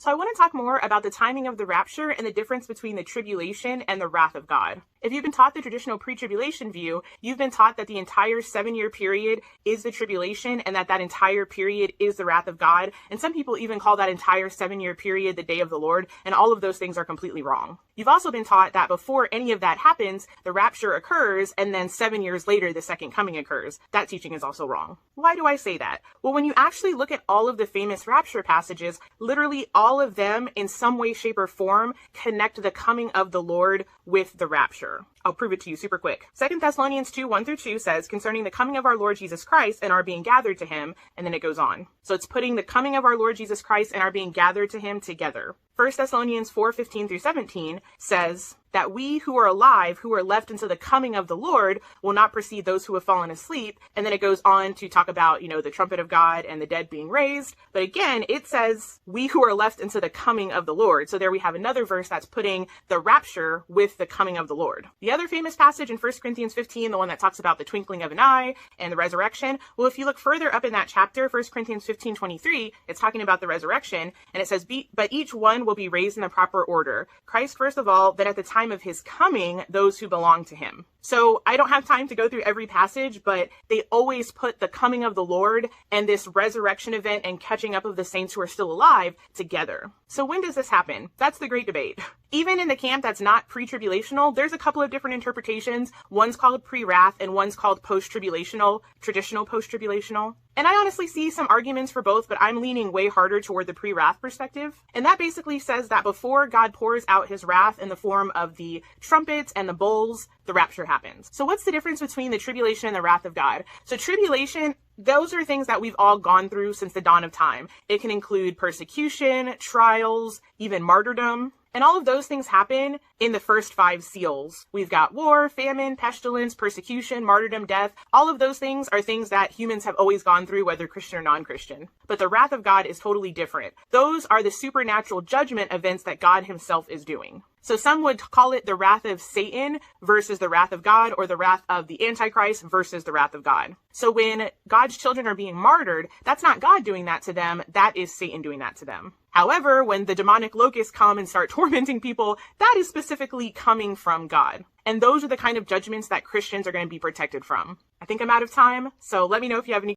So I want to talk more about the timing of the rapture and the difference between the tribulation and the wrath of God. If you've been taught the traditional pre-tribulation view, you've been taught that the entire 7-year period is the tribulation and that entire period is the wrath of God. And some people even call that entire 7-year period the day of the Lord. And all of those things are completely wrong. You've also been taught that before any of that happens, the rapture occurs, and then 7 years later, the second coming occurs. That teaching is also wrong. Why do I say that? Well, when you actually look at all of the famous rapture passages, literally all of them in some way, shape, or form connect the coming of the Lord with the rapture. I'll prove it to you super quick. 2 Thessalonians 2:1-2 says, concerning the coming of our Lord Jesus Christ and our being gathered to him, and then it goes on. So it's putting the coming of our Lord Jesus Christ and our being gathered to him together. 1 Thessalonians 4:15-17 says that we who are alive, who are left until the coming of the Lord, will not precede those who have fallen asleep. And then it goes on to talk about, the trumpet of God and the dead being raised. But again, it says we who are left until the coming of the Lord. So there we have another verse that's putting the rapture with the coming of the Lord. The other famous passage in 1 Corinthians 15, the one that talks about the twinkling of an eye and the resurrection. Well, if you look further up in that chapter, 1 Corinthians 15:23, it's talking about the resurrection. And it says, but each one will be raised in the proper order. Christ first of all, then at the time of his coming, those who belong to him. So I don't have time to go through every passage, but they always put the coming of the Lord and this resurrection event and catching up of the saints who are still alive together. So when does this happen? That's the great debate. Even in the camp that's not pre-tribulational, there's a couple of different interpretations. One's called pre-wrath and one's called post-tribulational, traditional post-tribulational. And I honestly see some arguments for both, but I'm leaning way harder toward the pre-wrath perspective. And that basically says that before God pours out his wrath in the form of the trumpets and the bowls, the rapture happens. So what's the difference between the tribulation and the wrath of God? So tribulation, those are things that we've all gone through since the dawn of time. It can include persecution, trials, even martyrdom. And all of those things happen in the first 5 seals. We've got war, famine, pestilence, persecution, martyrdom, death. All of those things are things that humans have always gone through, whether Christian or non-Christian. But the wrath of God is totally different. Those are the supernatural judgment events that God himself is doing. So some would call it the wrath of Satan versus the wrath of God, or the wrath of the Antichrist versus the wrath of God. So when God's children are being martyred, that's not God doing that to them. That is Satan doing that to them. However, when the demonic locusts come and start tormenting people, that is specifically coming from God. And those are the kind of judgments that Christians are going to be protected from. I think I'm out of time, so let me know if you have any